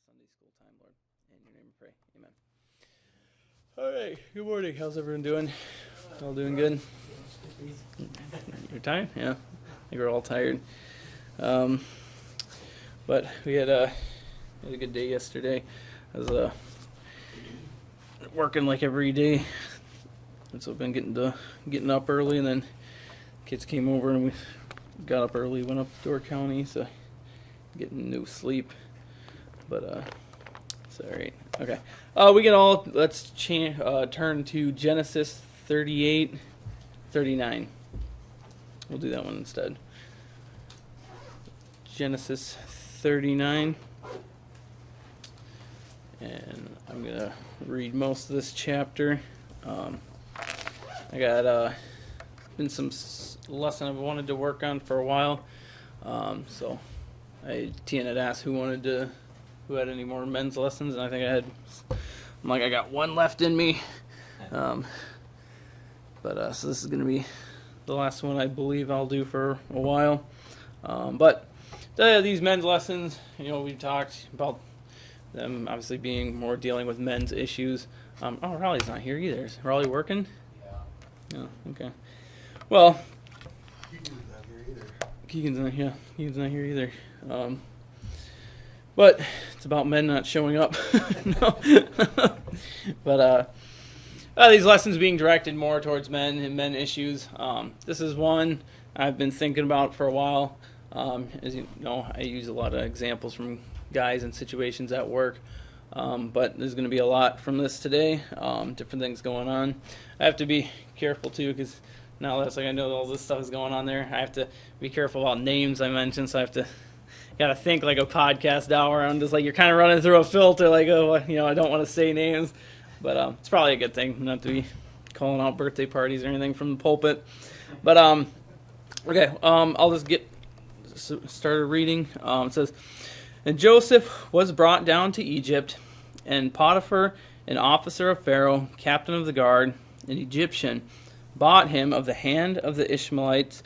Sunday school time, Lord. In your name we pray. Amen. All right. Good morning. How's everyone doing? All doing good? You're tired? Yeah. I think we're all tired. But we had a good day yesterday. I was working like every day. And so I've been getting up early, and then kids came over and we got up early, went up to Door County, so getting no sleep. But it's all right. Okay. Let's turn to Genesis 38:39. We'll do that one instead. Genesis 39. And I'm going to read most of this chapter. I got been some lesson I've wanted to work on for a while. So Tian had asked who had any more men's lessons, and I think I got one left in me. So this is going to be the last one I believe I'll do for a while. But these men's lessons, we talked about them obviously being more dealing with men's issues. Raleigh's not here either. Is Raleigh working? Yeah. Oh, okay. Well, Keegan's not here either. Keegan's not here either. But it's about men not showing up. No. But these lessons being directed more towards men and men issues. This is one I've been thinking about for a while. As you know, I use a lot of examples from guys and situations at work. But there's going to be a lot from this today. Different things going on. I have to be careful too, because now that's I know all this stuff is going on there. I have to be careful about names I mentioned, so I gotta think like a podcast hour. I'm just like, you're kind of running through a filter, like, I don't want to say names, but it's probably a good thing not to be calling out birthday parties or anything from the pulpit. But okay, I'll just get started reading. It says, "And Joseph was brought down to Egypt, and Potiphar, an officer of Pharaoh, captain of the guard, an Egyptian, bought him of the hand of the Ishmaelites,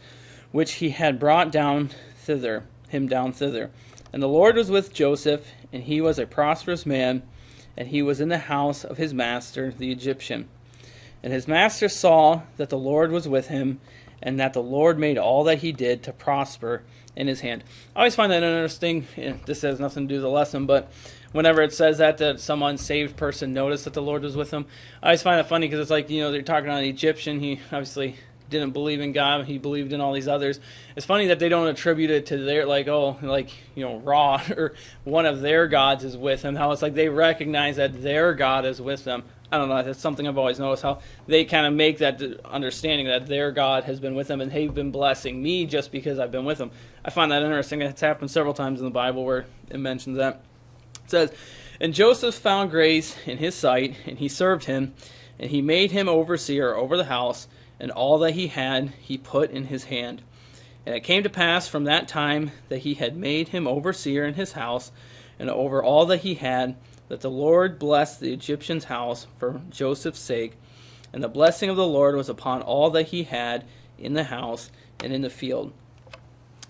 which he had brought down thither. And the Lord was with Joseph, and he was a prosperous man, and he was in the house of his master, the Egyptian. And his master saw that the Lord was with him, and that the Lord made all that he did to prosper in his hand." I always find that interesting. This has nothing to do with the lesson, but whenever it says that some unsaved person noticed that the Lord was with him, I always find it funny because it's like, they're talking about an Egyptian. He obviously didn't believe in God. He believed in all these others. It's funny that they don't attribute it to their, Ra or one of their gods is with him. How it's like they recognize that their God is with them. I don't know. That's something I've always noticed, how they kind of make that understanding that their God has been with them and they've been blessing me just because I've been with them. I find that interesting. It's happened several times in the Bible where it mentions that. It says, "And Joseph found grace in his sight, and he served him, and he made him overseer over the house, and all that he had he put in his hand. And it came to pass from that time that he had made him overseer in his house, and over all that he had, that the Lord blessed the Egyptian's house for Joseph's sake. And the blessing of the Lord was upon all that he had in the house and in the field.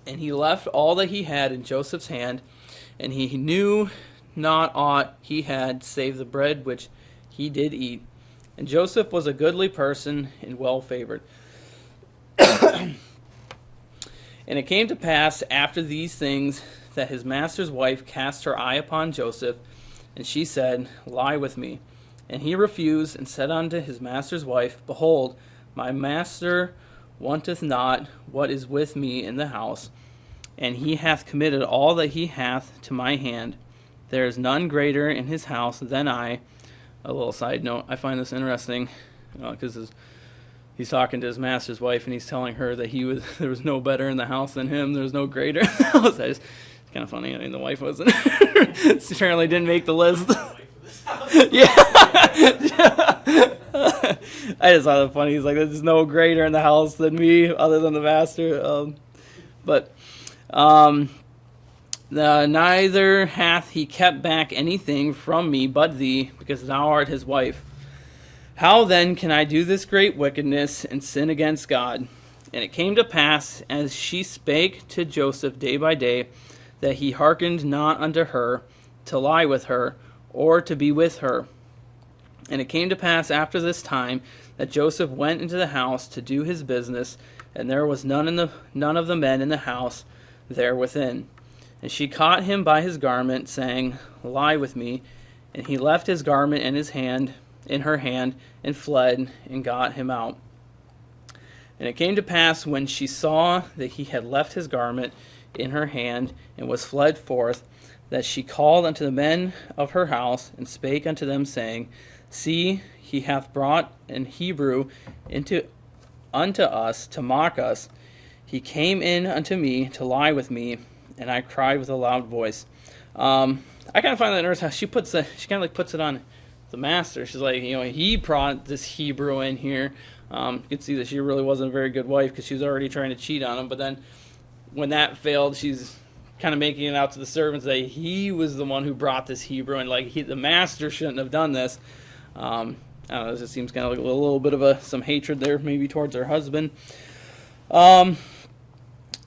And he left all that he had in Joseph's hand, and he knew not aught he had save the bread which he did eat. And Joseph was a goodly person and well favored." "And it came to pass after these things that his master's wife cast her eye upon Joseph, and she said, Lie with me. And he refused, and said unto his master's wife, Behold, my master wanteth not what is with me in the house, and he hath committed all that he hath to my hand. There is none greater in his house than I." A little side note, I find this interesting, because he's talking to his master's wife, and he's telling her that there was no better in the house than him. There was no greater in the house. It's kind of funny. I mean, the wife wasn't. She apparently didn't make the list. Yeah. I just thought it funny. He's like, "There's no greater in the house than me, other than the master." "Neither hath he kept back anything from me but thee, because thou art his wife. How then can I do this great wickedness and sin against God? And it came to pass, as she spake to Joseph day by day, that he hearkened not unto her, to lie with her, or to be with her. And it came to pass after this time that Joseph went into the house to do his business, and there was none of the men in the house there within. And she caught him by his garment, saying, Lie with me. And he left his garment in her hand, and fled, and got him out. And it came to pass, when she saw that he had left his garment in her hand, and was fled forth, that she called unto the men of her house, and spake unto them, saying, See, he hath brought an Hebrew unto us to mock us. He came in unto me to lie with me, and I cried with a loud voice. I kind of find that interesting how she kind of like puts it on the master. She's like, he brought this Hebrew in here. You can see that she really wasn't a very good wife because she was already trying to cheat on him. But then when that failed, she's kind of making it out to the servants that he was the one who brought this Hebrew, and like the master shouldn't have done this. I don't know, it just seems kind of like a little bit of some hatred there, maybe towards her husband.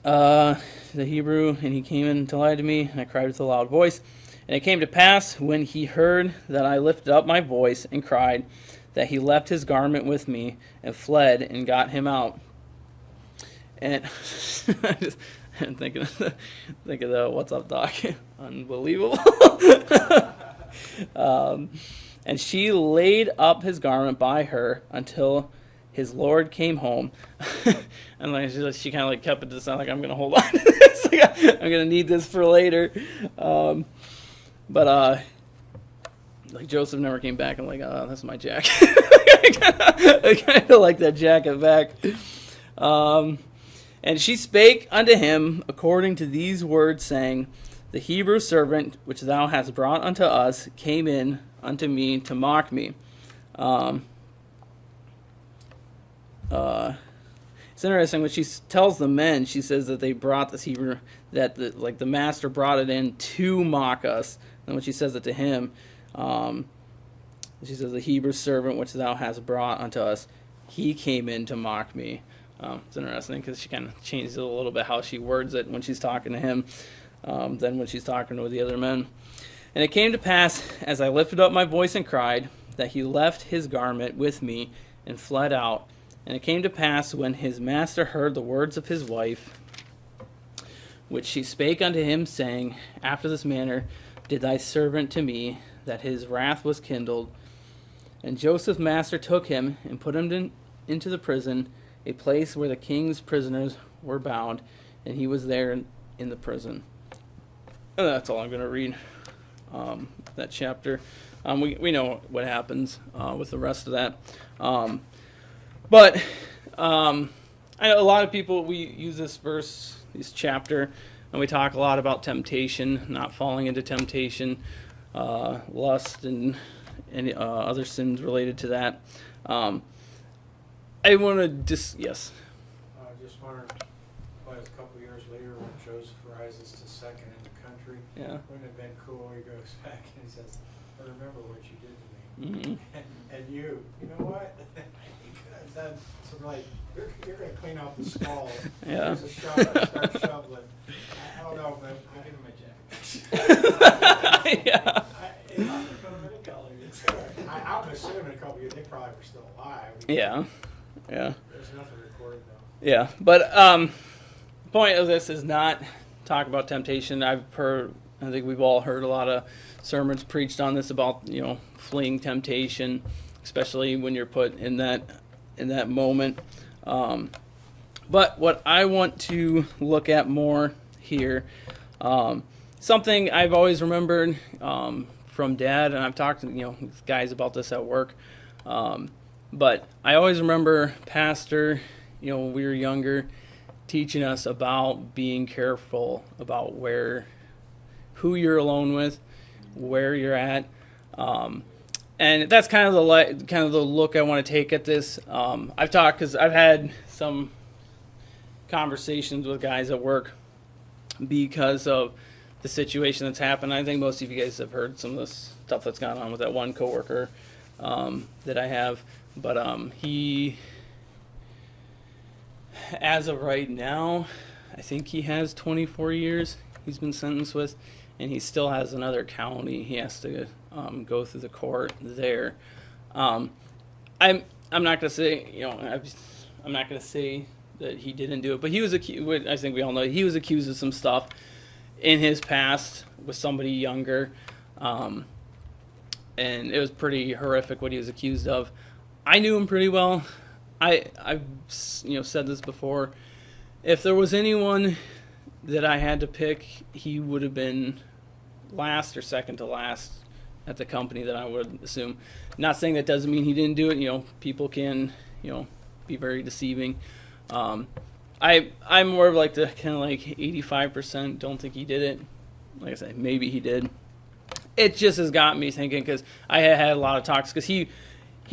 The Hebrew, and he came in to lie to me, and I cried with a loud voice. And it came to pass, when he heard that I lifted up my voice and cried, that he left his garment with me, and fled, and got him out. And I'm thinking of the what's up, Doc? Unbelievable. And she laid up his garment by her until his Lord came home. And like she kind of like kept it to sound like, I'm going to hold on to this. I'm going to need this for later. But like Joseph never came back. I'm like, oh, that's my jacket. I kind of like that jacket back. And she spake unto him according to these words, saying, The Hebrew servant which thou hast brought unto us came in unto me to mock me. It's interesting when she tells the men, she says that they brought this Hebrew, that the master brought it in to mock us. And when she says it to him, she says, the Hebrew servant which thou hast brought unto us, he came in to mock me. It's interesting because she kind of changes it a little bit how she words it when she's talking to him than when she's talking to the other men. And it came to pass, as I lifted up my voice and cried, that he left his garment with me and fled out. And it came to pass, when his master heard the words of his wife, which she spake unto him, saying, After this manner did thy servant to me, that his wrath was kindled. And Joseph's master took him and put him into the prison, a place where the king's prisoners were bound, and he was there in the prison. And that's all I'm going to read, that chapter. We know what happens with the rest of that. But I know a lot of people, we use this chapter, and we talk a lot about temptation, not falling into temptation, lust, and other sins related to that. I want to yes. I just wondered, a couple years later when Joseph rises to second in the country, wouldn't it have been cool? He goes back and he says, I remember what you did to me. Mm-hmm. And you know what? You could have done some you're going to clean out the stalls. Yeah. There's a shovel, start shoveling. I don't know, but I give him a jacket. Yeah. I'm assuming a couple years, they probably were still alive. Yeah. Yeah. There's nothing recorded though. Yeah, but the point of this is not talk about temptation. I think we've all heard a lot of sermons preached on this about fleeing temptation, especially when you're put in that moment. But what I want to look at more here, something I've always remembered from Dad, and I've talked to guys about this at work. But I always remember Pastor, when we were younger, teaching us about being careful about who you're alone with, where you're at, and that's kind of the look I want to take at this. I've talked because I've had some conversations with guys at work because of the situation that's happened. I think most of you guys have heard some of the stuff that's gone on with that one coworker that I have. But he, as of right now, I think he has 24 years he's been sentenced with, and he still has another county he has to go through the court there. I'm not gonna say, I'm not gonna say that he didn't do it, but he was accused. I think we all know he was accused of some stuff in his past with somebody younger, and it was pretty horrific what he was accused of. I knew him pretty well. I've said this before. If there was anyone that I had to pick, he would have been last or second to last at the company that I would assume. Not saying that doesn't mean he didn't do it. People can, be very deceiving. I'm more of like the kind of like 85%. Don't think he did it. Like I said, maybe he did. It just has got me thinking because I had a lot of talks because he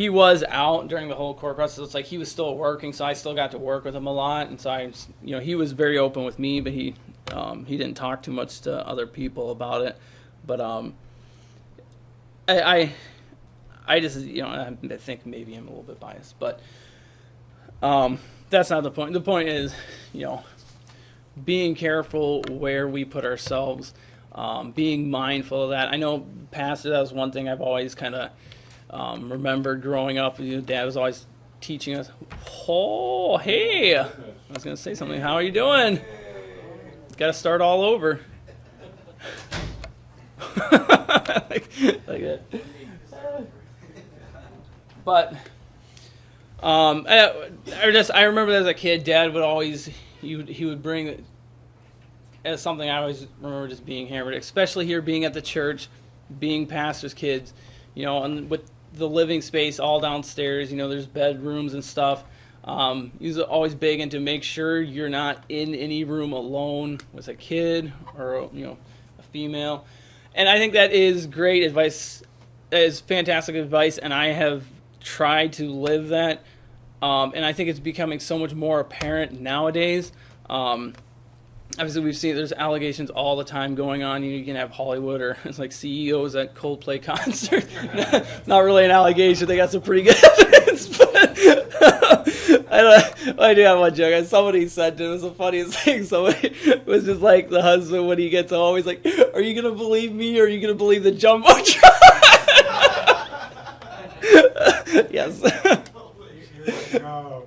was out during the whole court process. It's like he was still working, so I still got to work with him a lot, and so he was very open with me, but he didn't talk too much to other people about it. But I just I think maybe I'm a little bit biased, but that's not the point. The point is being careful where we put ourselves, being mindful of that. I know Pastor, that was one thing I've always kind of remembered growing up. Dad was always teaching us. Oh, hey! I was going to say something. How are you doing? Got to start all over. like that. But I remember as a kid, Dad would always he would bring as something I always remember just being hammered, especially here being at the church, being pastor's kids, and with the living space all downstairs, there's bedrooms and stuff. He's always big into make sure you're not in any room alone with a kid or a female. And I think that is great advice. That is fantastic advice, and I have tried to live that. And I think it's becoming so much more apparent nowadays. Obviously, we've seen there's allegations all the time going on. You can have Hollywood or it's like CEOs at Coldplay concerts. Not really an allegation. They got some pretty good evidence. But I do have one joke. Somebody said it was the funniest thing. Somebody was just like the husband when he gets home. He's like, "Are you gonna believe me or are you gonna believe the jumbotron?" Yes. Years ago,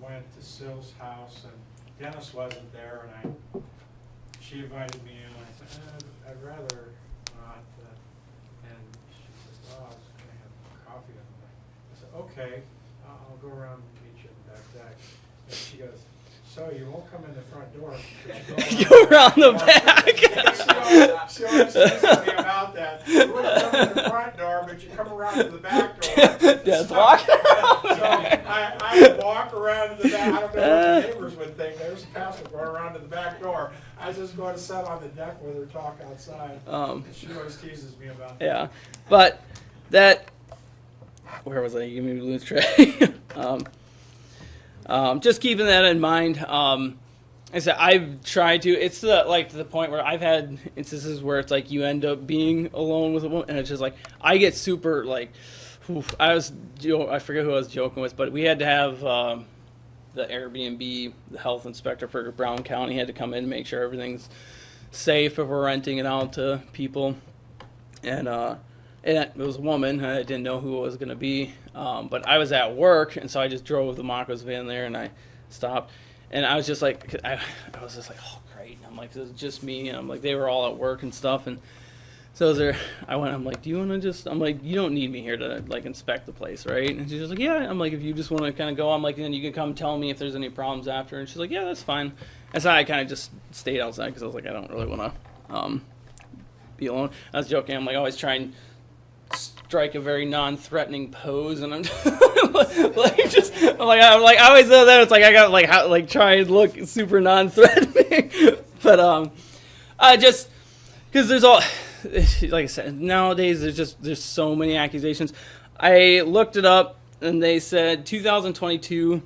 I went to Syl's house and Dennis wasn't there, and she invited me in. I said, I'd rather not. And she says, "Oh, I was going to have coffee on the night." I said, "Okay, I'll go around and meet you in the back deck." And she goes, "So you won't come in the front door, but you go around the back." She always says to me about that. You wouldn't come in the front door, but you come around to the back door. Just walk. So I would walk around to the back. I don't know what the neighbors would think. There's a pastor going around to the back door. I was just going to sit on the deck with her, talk outside. She always teases me about that. Yeah, but that. Where was I? You made me lose track. Just keeping that in mind. I said I've tried to. It's the point where I've had instances where it's like you end up being alone with a woman, and it's just like I get super like. I forget who I was joking with, but we had to have the Airbnb, the health inspector for Brown County had to come in and make sure everything's safe if we're renting it out to people. And it was a woman. I didn't know who it was going to be, but I was at work, and so I just drove the Marcos van there, and I stopped. And I was just like, I was just like, oh, great. And I'm like, this is just me. And I'm like, they were all at work and stuff. And so I'm like, do you want to just, I'm like, you don't need me here to like inspect the place, right? And she's just like, yeah. I'm like, if you just want to kind of go, I'm like, then you can come tell me if there's any problems after. And she's like, yeah, that's fine. And so I kind of just stayed outside because I was like, I don't really want to be alone. I was joking. I'm like, always try and strike a very non-threatening pose, and I'm I always know that it's like I got try and look super non-threatening, but I just because there's all like I said nowadays there's so many accusations. I looked it up and they said 2022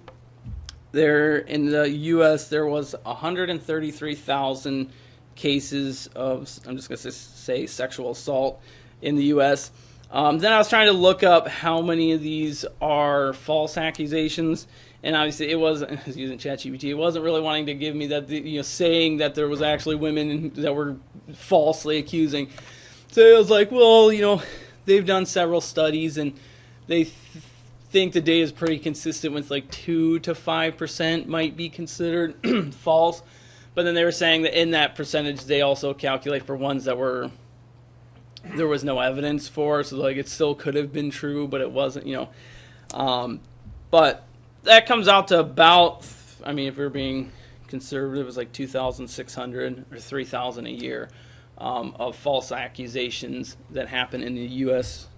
there in the U.S. there was 133,000 cases of I'm just gonna say sexual assault in the U.S. Then I was trying to look up how many of these are false accusations, and obviously it wasn't, I was using ChatGPT, it wasn't really wanting to give me that, saying that there was actually women that were falsely accusing. So it was like, well, they've done several studies, and they think the data is pretty consistent with like 2 to 5% might be considered false. But then they were saying that in that percentage, they also calculate for ones that there was no evidence for. So like it still could have been true, but it wasn't, but that comes out to about, if we're being conservative, it's like 2,600 or 3,000 a year of false accusations that happen in the U.S.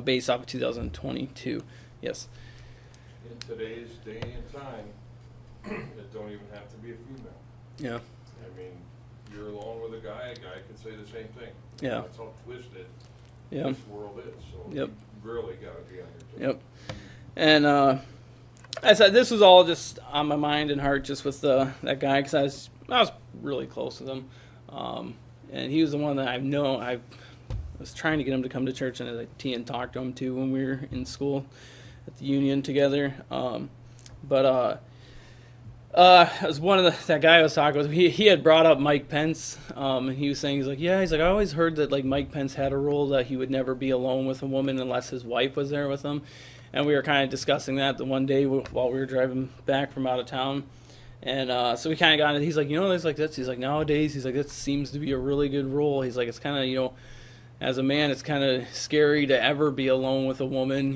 Based off of 2022. Yes. In today's day and time, it don't even have to be a female. Yeah. I mean, you're alone with a guy could say the same thing. Yeah. That's how twisted Yeah. this world is. So Yep. you really got to be on your toes. Yep. And I said this was all just on my mind and heart, just with that guy, because I was really close with him, and he was the one that I was trying to get him to come to church, and and talked to him too when we were in school at the Union together. But it was one of that guy I was talking with. He had brought up Mike Pence, and he was saying, he's like, I always heard that like Mike Pence had a rule that he would never be alone with a woman unless his wife was there with him. And we were kind of discussing that the one day while we were driving back from out of town. And so we kind of got into, he's like, there's like this. He's like, nowadays, he's like, that seems to be a really good rule. He's like, it's kind of, as a man, it's kind of scary to ever be alone with a woman,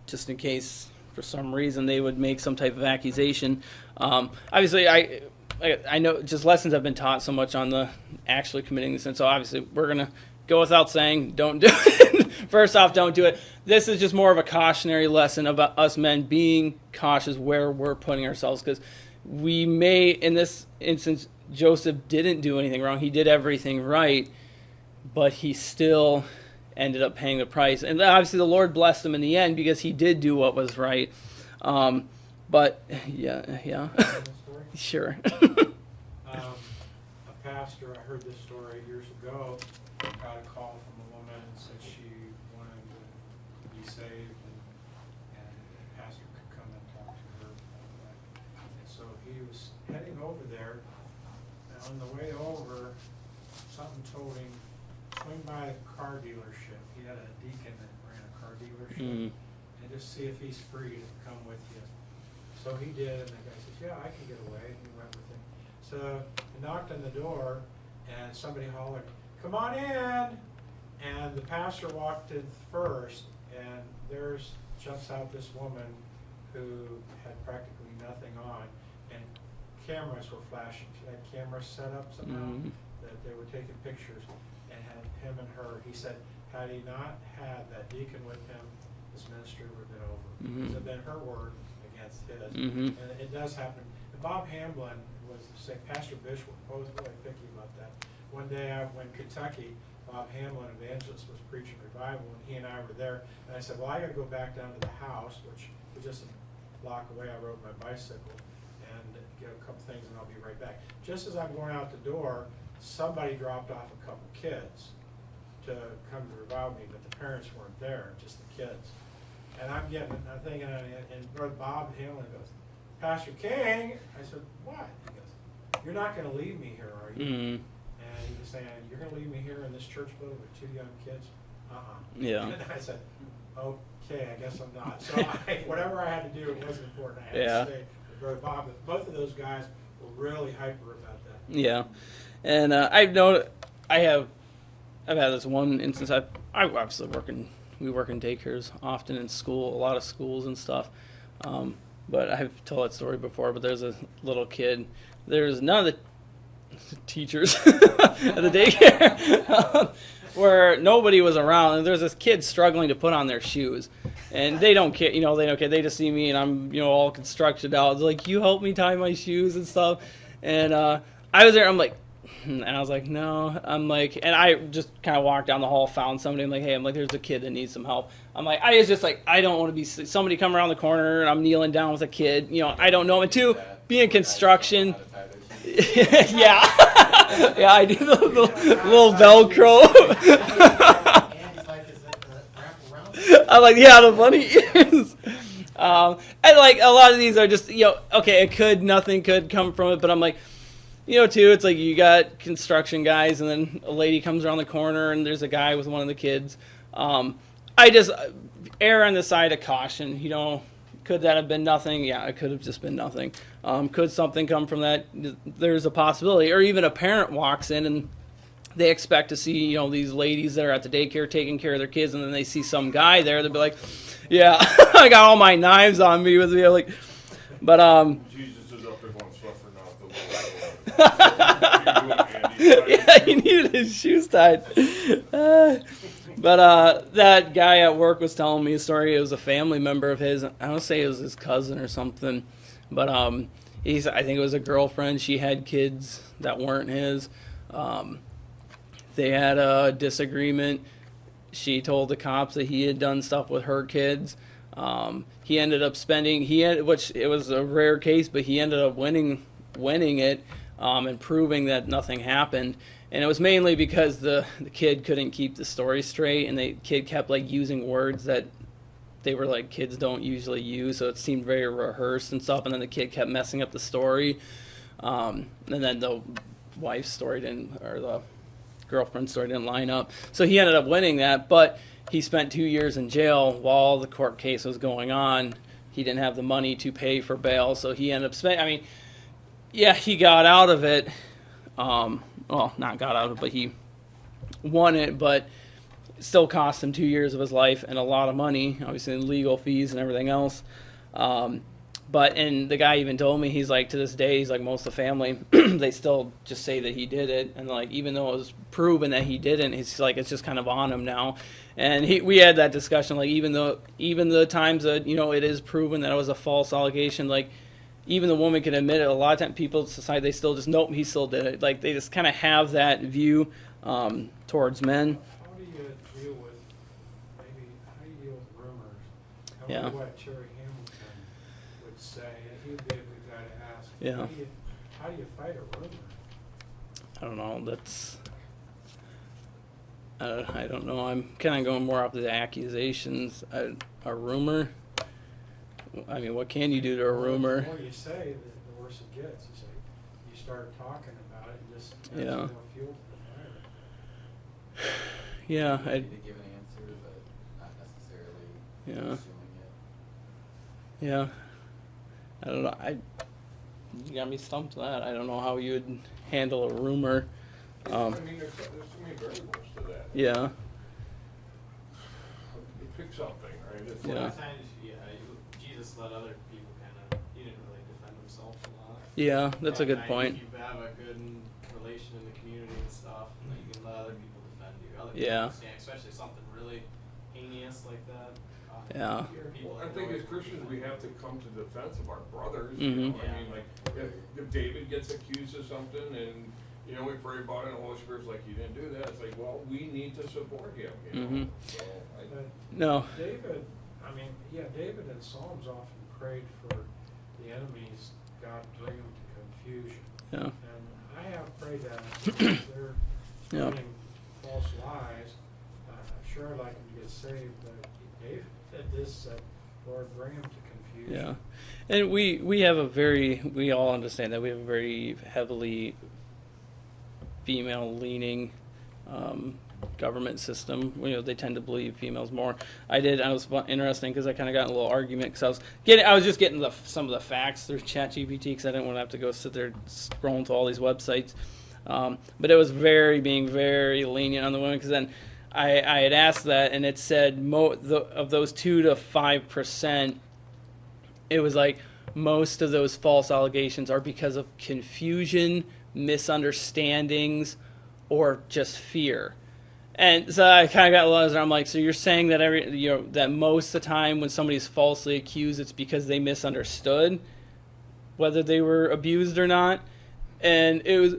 just in case for some reason they would make some type of accusation. Obviously, I know just lessons have been taught so much on the actually committing the sin. So obviously, we're going to go without saying, don't do it. First off, don't do it. This is just more of a cautionary lesson about us men being cautious where we're putting ourselves, because we may, in this instance, Joseph didn't do anything wrong. He did everything right, but he still ended up paying the price. And obviously the Lord blessed him in the end because he did do what was right. But, yeah. Sure. A pastor, I heard this story years ago, got a call from a woman and said she wanted to be saved, and the pastor could come and talk to her about that. And so he was heading over there, and on the way over, something told him, swing by the car dealership. He had a deacon that ran a car dealership, and just see if he's free to come with you. So he did, and the guy says, yeah, I can get away, and he went with him. So he knocked on the door, and somebody hollered, come on in! And the pastor walked in first, and jumps out this woman who had practically nothing on, and cameras were flashing. She had cameras set up somehow that they were taking pictures, and had him and her. He said, had he not had that deacon with him, this ministry would have been over. It would have been her word against his. And it does happen. And Bob Hamblin was sick. Pastor Bishop was really picky about that. One day when Kentucky, Bob Hamlin, evangelist, was preaching revival, and he and I were there. And I said, well, I got to go back down to the house, which was just a block away. I rode my bicycle and get a couple things, and I'll be right back. Just as I'm going out the door, somebody dropped off a couple kids to come to revive me, but the parents weren't there, just the kids. And I'm thinking, and Brother Bob Hamlin goes, Pastor King. I said, what? He goes, you're not going to leave me here, are you? And he was saying, you're going to leave me here in this church building with two young kids? Yeah. And I said, okay, I guess I'm not. So whatever I had to do, it wasn't important. I had to stay with Brother Bob. But both of those guys were really hyper about that. Yeah. And I've known, I've had this one instance. I obviously we work in daycares often, in school, a lot of schools and stuff. But I've told that story before, but there's a little kid. There's none of the teachers at the daycare where nobody was around, and there's this kid struggling to put on their shoes, and they don't care, they don't care. They just see me, and I'm, all constructed out. It's like, you help me tie my shoes and stuff. And I was there. I'm like, and I was like, no. I'm like, and I just kind of walked down the hall, found somebody. I'm like, hey, there's a kid that needs some help. I'm like, I was just like, I don't want to be somebody come around the corner and I'm kneeling down with a kid. I don't know. And two, being construction. Yeah. Yeah, I do the little Velcro. I'm like, yeah, the funny is. And like a lot of these are just, okay, nothing could come from it, but I'm like, too, it's like you got construction guys, and then a lady comes around the corner, and there's a guy with one of the kids. I just err on the side of caution. Could that have been nothing? Yeah, it could have just been nothing. Could something come from that? There's a possibility. Or even a parent walks in and they expect to see, these ladies that are at the daycare taking care of their kids, and then they see some guy there. They'll be like, "Yeah, I got all my knives on me with me." Like, but Jesus is up there going, "Suffer not the Lord." yeah, he needed his shoes tied. But that guy at work was telling me a story. It was a family member of his. I don't say it was his cousin or something, but I think it was a girlfriend. She had kids that weren't his. They had a disagreement. She told the cops that he had done stuff with her kids. He ended up which it was a rare case, but he ended up winning it and proving that nothing happened. And it was mainly because the kid couldn't keep the story straight, and the kid kept like using words that they were like kids don't usually use, so it seemed very rehearsed and stuff. And then the kid kept messing up the story, and then the wife's story or the girlfriend's story didn't line up. So he ended up winning that, but he spent 2 years in jail while the court case was going on. He didn't have the money to pay for bail, so he ended up spending. He got out of it. Well, not got out of it, but he won it, but it still cost him 2 years of his life and a lot of money, obviously in legal fees and everything else. And the guy even told me, he's like, to this day, he's like, most of the family, they still just say that he did it. And like, even though it was proven that he didn't, he's like, it's just kind of on him now. And we had that discussion, like, even the times that, it is proven that it was a false allegation, like, even the woman can admit it. A lot of times people in society, they still just, nope, he still did it. Like, they just kind of have that view towards men. How do you deal with rumors? I Yeah. wonder what Cherry Hamilton would say. He'd be a good guy to ask. Yeah. How do you fight a rumor? I don't know. I don't know. I'm kind of going more off the accusations. A rumor? I mean, what can you do to a rumor? The more you say, the worse it gets. You start talking about it and just adds Yeah. more fuel to the fire. Yeah. You need to give an answer, but not necessarily Yeah. assuming it. Yeah. I don't know. You got me stumped on that. I don't know how you would handle a rumor. There's so many variables to that. Yeah. You pick something, right? It's Yeah. A lot of times, Jesus let other people he didn't really defend himself a lot. Yeah, that's a good And point. If you have a good relation in the community and stuff, then you can let other people defend you. Other people Yeah. understand, especially something really heinous like that. Yeah. Well, I think as Christians, we have to come to the defense of our brothers. Mhm. I mean, like, if David gets accused of something and, we pray about it and the Holy Spirit's like, you didn't do that, it's like, well, we need to support him, Mhm. So, But No. David in Psalms often prayed for the enemies, God bring them to confusion. Yeah. And I have prayed that because they're Yeah. spreading false lies. Sure, I'd like them to get saved, but David did this, said, Lord, bring them to confusion. Yeah. And we all understand that we have a very heavily female-leaning government system. They tend to believe females more. I was interesting because I kind of got in a little argument because I was just getting some of the facts through ChatGPT because I didn't want to have to go sit there scrolling to all these websites. But it was being very lenient on the women because then I had asked that and it said of those 2 to 5%, it was like most of those false allegations are because of confusion, misunderstandings, or just fear. And so I kind of got lost. I'm like, so you're saying that that most of the time when somebody's falsely accused, it's because they misunderstood whether they were abused or not. And it was,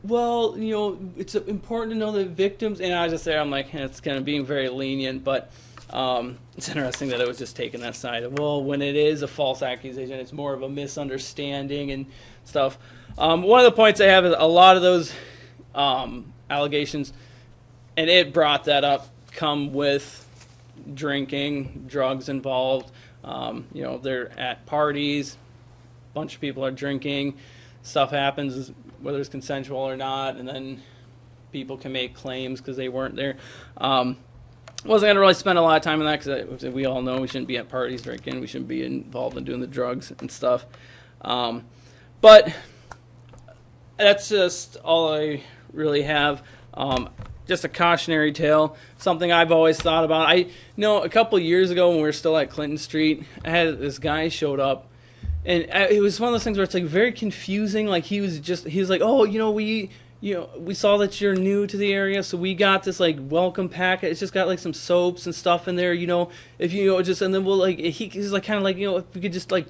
well, it's important to know the victims. And I was just there. I'm like, it's kind of being very lenient, but it's interesting that it was just taking that side of, well, when it is a false accusation, it's more of a misunderstanding and stuff. One of the points I have is a lot of those allegations, and it brought that up, come with drinking, drugs involved. They're at parties, a bunch of people are drinking, stuff happens, whether it's consensual or not, and then people can make claims because they weren't there. Wasn't going to really spend a lot of time on that because we all know we shouldn't be at parties drinking. We shouldn't be involved in doing the drugs and stuff. But that's just all I really have. Just a cautionary tale, something I've always thought about. I know a couple years ago when we were still at Clinton Street, I had this guy showed up, and it was one of those things where it's like very confusing. Like he was like, oh, we saw that you're new to the area, so we got this like welcome packet. It's just got like some soaps and stuff in there, if and then we'll like he's like kind of like if we could just like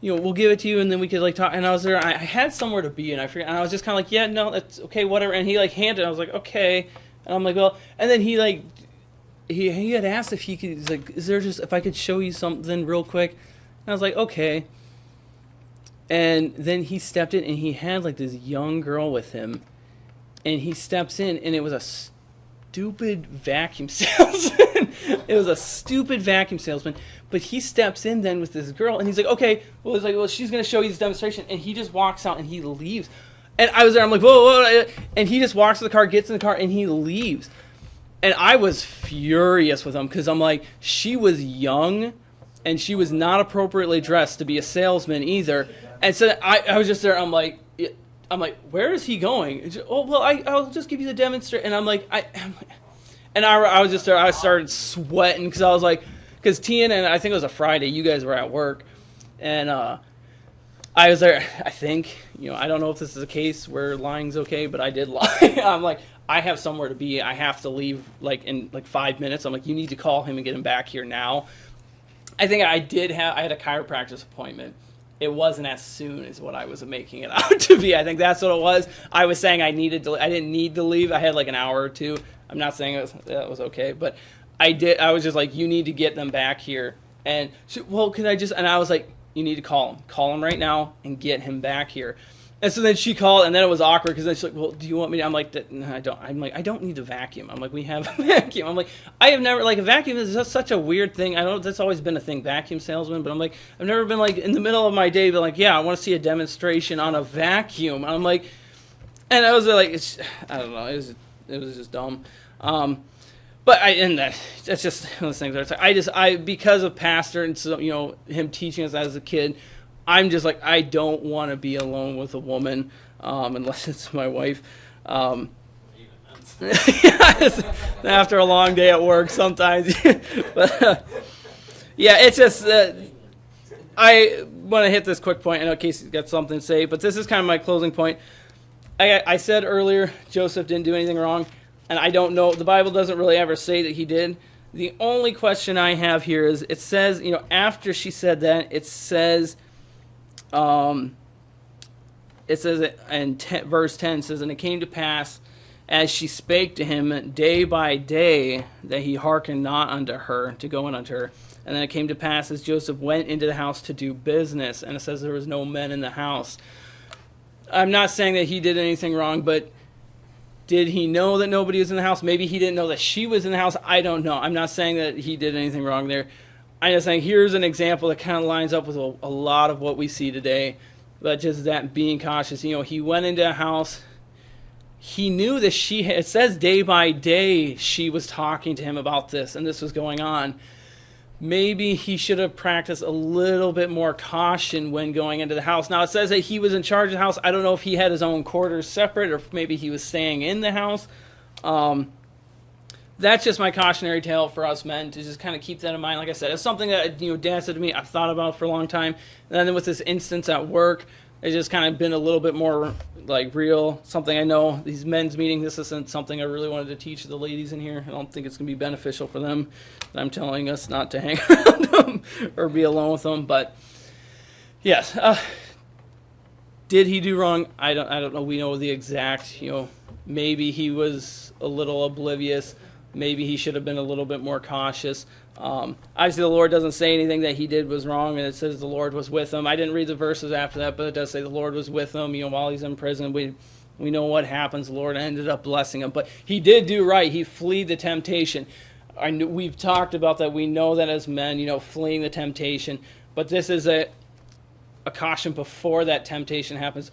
we'll give it to you and then we could like talk. And I was there, I had somewhere to be, and I forget, and I was just kind of like, yeah, no, that's okay, whatever. And he like handed it, I was like, okay. And I'm like, well, and then he like, he had asked if he could, he's like, if I could show you something real quick. And I was like, okay. And then he stepped in and he had like this young girl with him. And he steps in and it was a stupid vacuum salesman. It was a stupid vacuum salesman. But he steps in then with this girl and he's like, okay, well, she's going to show you this demonstration. And he just walks out and he leaves. And I was there, I'm like, whoa. And he just walks to the car, gets in the car, and he leaves. And I was furious with him because I'm like, she was young and she was not appropriately dressed to be a salesman either. And so I was just there, I'm like, where is he going? And I'll just give you the demonstration. And I'm like, I was just there, I started sweating because I was like, because Tian and I think it was a Friday, you guys were at work. And I was there, I think, I don't know if this is a case where lying's okay, but I did lie. I'm like, I have somewhere to be. I have to leave like in like 5 minutes. I'm like, you need to call him and get him back here now. I think I had a chiropractic appointment. It wasn't as soon as what I was making it out to be. I think that's what it was. I was saying I didn't need to leave. I had like an hour or two. I'm not saying that was okay, but I was just like, you need to get them back here. And I was like, you need to call him right now and get him back here. And so then she called, and then it was awkward because then she's like, well, do you want me to? I'm like, no, I don't. I'm like, I don't need to vacuum. I'm like, we have a vacuum. I'm like, I have never, like, a vacuum is just such a weird thing. I know that's always been a thing, vacuum salesman, but I'm like, I've never been like in the middle of my day, but like, yeah, I want to see a demonstration on a vacuum. I'm like, and I was like, I don't know, it was just dumb. But that's just one of those things. Because of pastor and so, him teaching us as a kid, I'm just like, I don't want to be alone with a woman, unless it's my wife. After a long day at work sometimes. But it's just, I want to hit this quick point. I know Casey's got something to say, but this is kind of my closing point. I said earlier, Joseph didn't do anything wrong, and I don't know. The Bible doesn't really ever say that he did. The only question I have here is, it says, after she said that, it says in verse 10, it says, and it came to pass, as she spake to him day by day, that he hearkened not unto her, to go in unto her. And then it came to pass, as Joseph went into the house to do business, and it says there was no men in the house. I'm not saying that he did anything wrong, but did he know that nobody was in the house? Maybe he didn't know that she was in the house. I don't know. I'm not saying that he did anything wrong there. I'm just saying here's an example that kind of lines up with a lot of what we see today. But just that being cautious. He went into a house. He knew that it says day by day she was talking to him about this and this was going on. Maybe he should have practiced a little bit more caution when going into the house. Now, it says that he was in charge of the house. I don't know if he had his own quarters separate or if maybe he was staying in the house. That's just my cautionary tale for us men, to just kind of keep that in mind. Like I said, it's something that Dad said to me I've thought about for a long time. And then with this instance at work, it's just kind of been a little bit more like real. Something I know, these men's meetings, this isn't something I really wanted to teach the ladies in here. I don't think it's going to be beneficial for them. I'm telling us not to hang around them or be alone with them. But yes, did he do wrong? I don't know. We know the exact, maybe he was a little oblivious. Maybe he should have been a little bit more cautious. Obviously, the Lord doesn't say anything that he did was wrong, and it says the Lord was with him. I didn't read the verses after that, but it does say the Lord was with him. While he's in prison, we know what happens. The Lord ended up blessing him, but he did do right. He fled the temptation. we've talked about that. We know that as men, fleeing the temptation, but this is a caution before that temptation happens.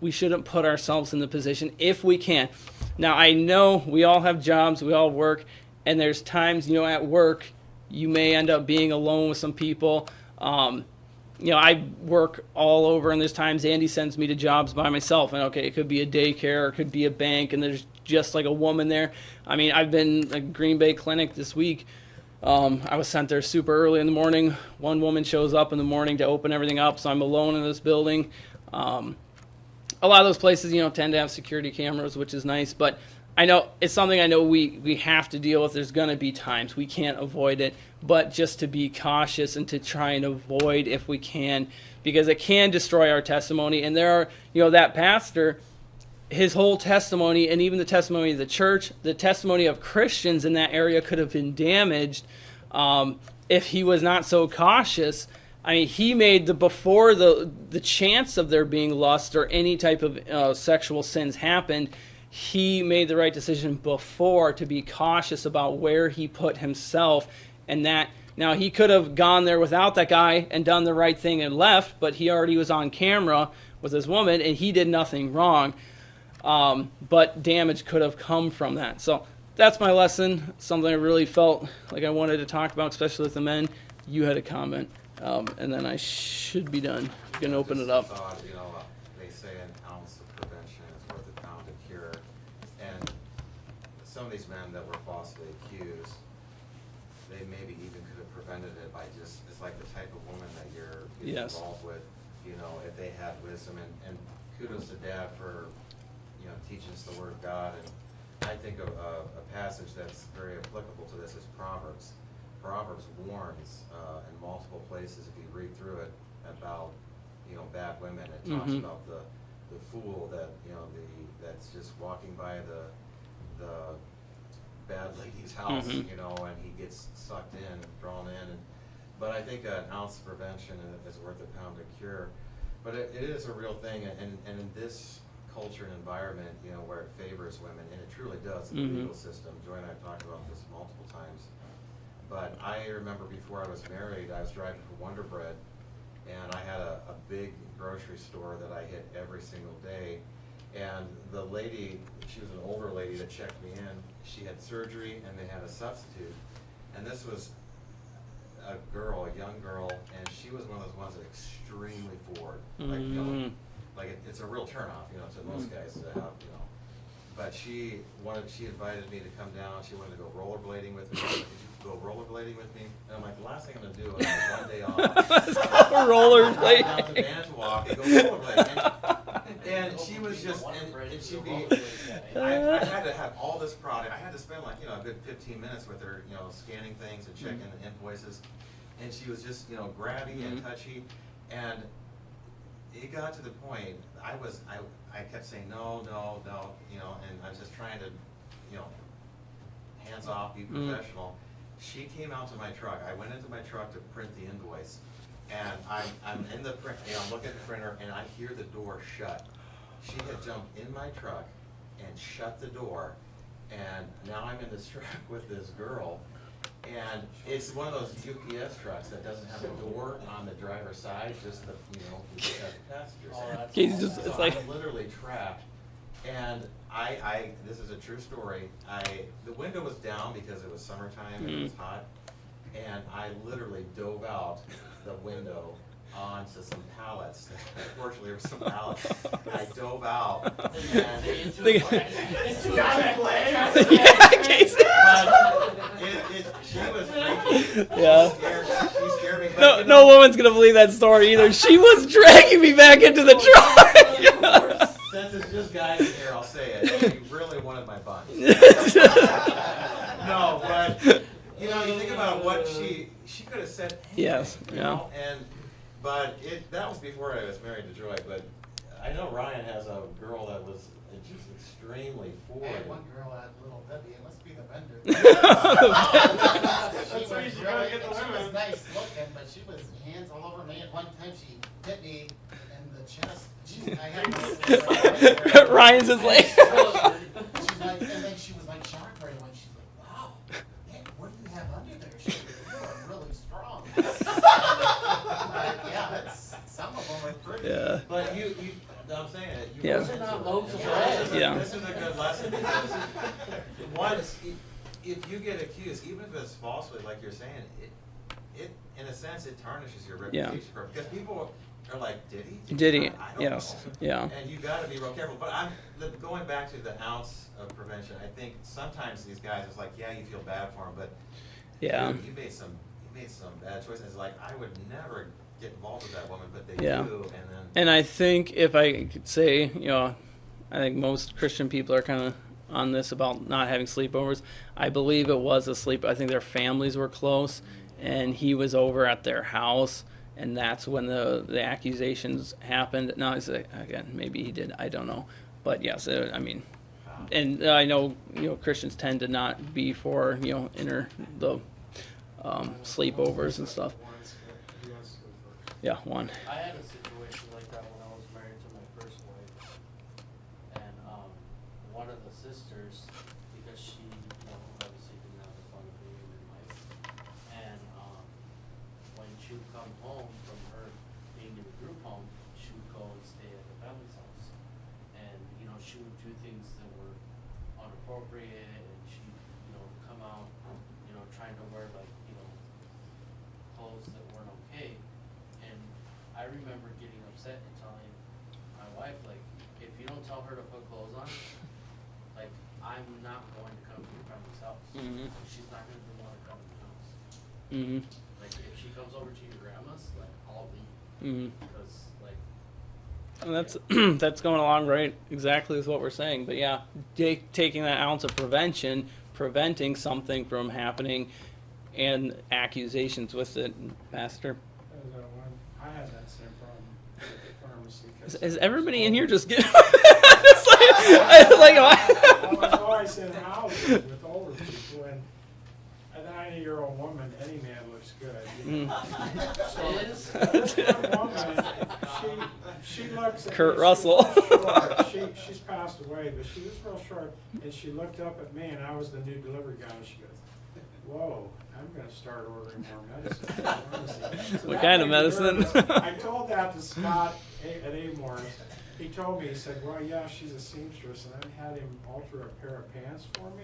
We shouldn't put ourselves in the position if we can. Now, I know we all have jobs, we all work, and there's times, at work, you may end up being alone with some people. I work all over, and there's times Andy sends me to jobs by myself, and okay, it could be a daycare, or it could be a bank, and there's just like a woman there. I mean, I've been at Green Bay Clinic this week. I was sent there super early in the morning. One woman shows up in the morning to open everything up, so I'm alone in this building. A lot of those places, tend to have security cameras, which is nice, but I know it's something we have to deal with. There's going to be times we can't avoid it, but just to be cautious and to try and avoid if we can, because it can destroy our testimony. And there are, that pastor, his whole testimony, and even the testimony of the church, the testimony of Christians in that area could have been damaged if he was not so cautious. I mean, he made before the chance of there being lust or any type of sexual sins happened, he made the right decision before to be cautious about where he put himself. And that, now he could have gone there without that guy and done the right thing and left, but he already was on camera with this woman and he did nothing wrong. But damage could have come from that. So that's my lesson, something I really felt like I wanted to talk about, especially with the men. You had a comment. And then I should be done. You can open it up. Thought, they say an ounce of prevention is worth a pound of cure. And some of these men that were falsely accused, they maybe even could have prevented it by it's like the type of woman that you're Yes. involved with, if they had wisdom. And kudos to Dad for, teaching us the Word of God. And I think of a passage that's very applicable to this is Proverbs. Proverbs warns in multiple places, if you read through it, about bad women. It talks about the fool that that's just walking by the bad lady's house, and he gets sucked in, drawn in. But I think an ounce of prevention is worth a pound of cure. But it is a real thing, and in this culture and environment, where it favors women, and it truly does in the legal system. Joy and I have talked about this multiple times. But I remember before I was married, I was driving for Wonder Bread, and I had a big grocery store that I hit every single day. And the lady, she was an older lady that checked me in. She had surgery, and they had a substitute. And this was a young girl, and she was one of those ones that extremely forward. It's a real turnoff, to most guys to have, But she invited me to come down. She wanted to go rollerblading with me. Did you go rollerblading with me? And I'm like, the last thing I'm going to do is have one day off. Rollerblading. Down to Manitowoc and go rollerblading. And she was just, and she'd be, I had to have all this product. I had to spend a good 15 minutes with her, scanning things and checking the invoices. And she was just, grabby and touchy. And it got to the point, I kept saying no, and I was just trying to, hands off, be professional. She came out to my truck. I went into my truck to print the invoice, and I'm in the print, I'm looking at the printer, and I hear the door shut. She had jumped in my truck and shut the door, and now I'm in this truck with this girl. And it's one of those UPS trucks that doesn't have a door on the driver's side, just the passenger side. So I'm literally trapped. And this is a true story. The window was down because it was summertime and it was hot, and I literally dove out the window onto some pallets. Unfortunately, there were some pallets. I dove out and she was freaky. Yeah. She scared me. No woman's gonna believe that story either. She was dragging me back into the truck. Since it's just guys in here, I'll say it. She really wanted my buns. No, but you think about what she could have said anything. Yes. Yeah. But that was before I was married to Joy. But I know Ryan has a girl that was just extremely forward. I had one girl at Little Debbie, it must be the vendor. She was nice looking, but she was hands all over me. At one time, she hit me in the chest. I had this, Ryan's is like. she's like, and then she was like shocked right away. She's like, "Wow, I'm saying it. Yeah. Those are not loaves of bread. Yeah. This is a good lesson because once, if you get accused, even if it's falsely, like you're saying, it in a sense, it tarnishes your Yeah. reputation because people are like, did he? Did he? I don't Yes. know. Yeah. And you got to be real careful. But going back to the ounce of prevention. I think sometimes these guys, it's like, yeah, you feel bad for them, but Yeah. dude, you made some bad choices. It's like I would never get involved with that woman, but they Yeah. do, and then. And I think if I could say, I think most Christian people are kind of on this about not having sleepovers. I believe it was a sleep. I think their families were close, and he was over at their house, and that's when the accusations happened. Now, again, maybe he did. I don't know, but yes, I mean, and I know Christians tend to not be for the sleepovers and stuff. Yeah, one. I had a situation like that when I was married to my first wife, and one of the sisters, because she, obviously didn't have a fun being in life, and when she would come home from her being in a group home, she would go and stay at the family's house, and she would do things that were inappropriate, and she, come out, trying to wear clothes that weren't okay. And I remember getting upset and telling my wife, if you don't tell her to put clothes on, I'm not going to come to your family's house. Mhm. She's not going to want to come to the house. Mm-hmm. If she comes over to your grandma's, I'll leave. Mm-hmm. Because, And that's that's going along right exactly with what we're saying. But yeah, taking that ounce of preventing something from happening, and accusations with it, Pastor. I had that same problem at the pharmacy. Is everybody in here just getting? It's I was always in houses with older people, and a 90-year-old woman, any man looks good. So this one woman, she looks at Kurt me, Russell. She was real short. She's passed away, but she was real short, and she looked up at me, and I was the new delivery guy, and she goes, "Whoa, I'm going to start ordering more medicine at the pharmacy." So What that kind of made me medicine? nervous. I told that to Scott at Amores. He told me, he said, "Well, yeah, she's a seamstress," and I had him alter a pair of pants for me,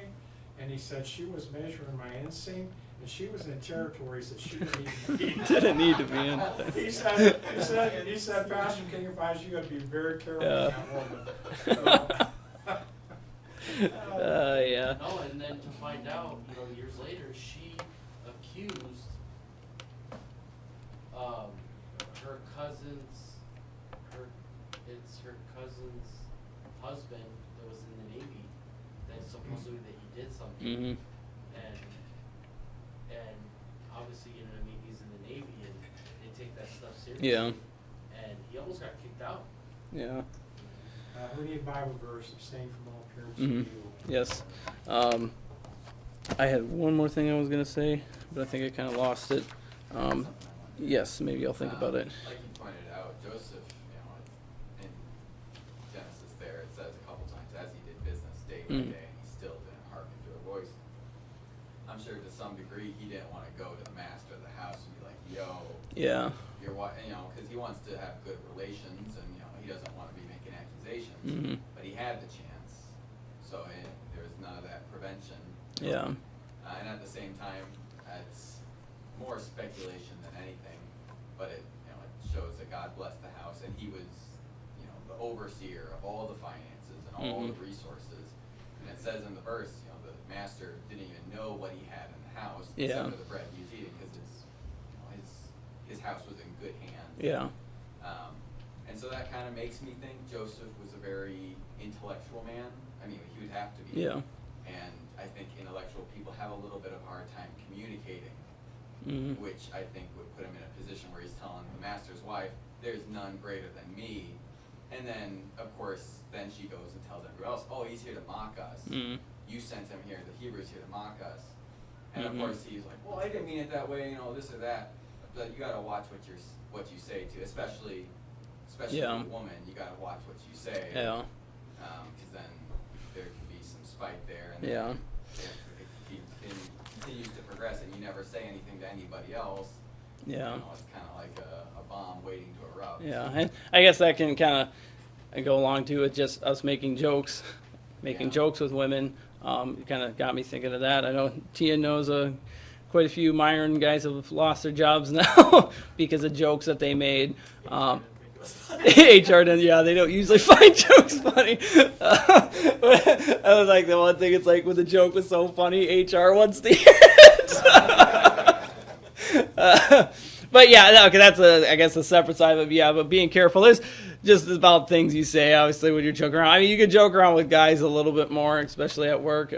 and he said she was measuring my inseam, and she was in territories that she didn't even be. Didn't need to be in. He said, Pastor King, if I was you, got to be very careful Yeah. with that woman. Yeah. No, and then to find out, years later, she accused her cousin's husband that was in the Navy, that supposedly that he did something, Mm-hmm. and obviously, he's in the Navy, and they take that stuff seriously. Yeah. And he almost got kicked out. Yeah. We need Bible verse, abstain from all appearance Mhm. of evil. Yes. I had one more thing I was gonna say, but I think I kind of lost it. Yes, maybe I'll think about it. Like you pointed out, Joseph, in Genesis there, it says a couple times, as he did business day by Mm. day, he still didn't hearken to her voice. I'm sure to some degree he didn't want to go to the master of the house and be like, yo, Yeah. you're what, because he wants to have good relations and, he doesn't want to be making accusations. Mhm. But he had the chance, so there was none of that prevention. Yeah. And at the same time, it's more speculation than anything, but it shows that God blessed the house, and he was, the overseer of all the finances and all Mhm. the resources. And it says in the verse, the master didn't even know what he had in the house Yeah. except for the bread he was eating, because his house was in good hands. Yeah. And so that kind of makes me think Joseph was a very intellectual man. I mean, he would have to be. Yeah. And I think intellectual people have a little bit of a hard time communicating, Mhm. which I think would put him in a position where he's telling the master's wife, there's none greater than me. And then, of course, then she goes and tells everyone else, oh, he's here to mock us. Mhm. You sent him here, the Hebrew's here to mock us. And Mhm. of course he's like, well, I didn't mean it that way, this or that. But you gotta watch what you say to, especially Yeah. to a woman, you gotta watch what you say. Yeah. Because then there could be some spite there, and Yeah. then if it continues to progress and you never say anything to anybody else, You Yeah. know, it's kinda like a bomb waiting to erupt. Yeah, and I guess that can kind of go along too with just us making jokes, Yeah. jokes with women. It kind of got me thinking of that. I know Tia knows quite a few Myron guys have lost their jobs now because of jokes that they made. HR does, yeah, they don't usually find jokes funny. I was like, the one thing, it's like when the joke was so funny, HR wants to hear it. But yeah, no, 'cause that's I guess a separate side of it. Yeah, but being careful is just about things you say. Obviously, when you're joking around, I mean, you can joke around with guys a little bit more, especially at work.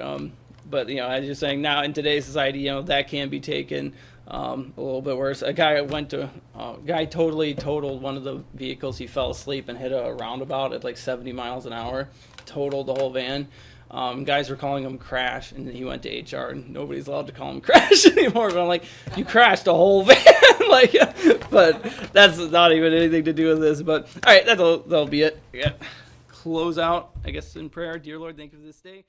But as you're saying, now in today's society, that can be taken a little bit worse. A guy totally totaled one of the vehicles. He fell asleep and hit a roundabout at like 70 miles an hour. Totaled the whole van. Guys were calling him Crash, and then he went to HR, and nobody's allowed to call him Crash anymore. But I'm like, you crashed a whole van, but that's not even anything to do with this. But all right, that'll be it. Yeah. Close out, I guess, in prayer. Dear Lord, thank you for this day.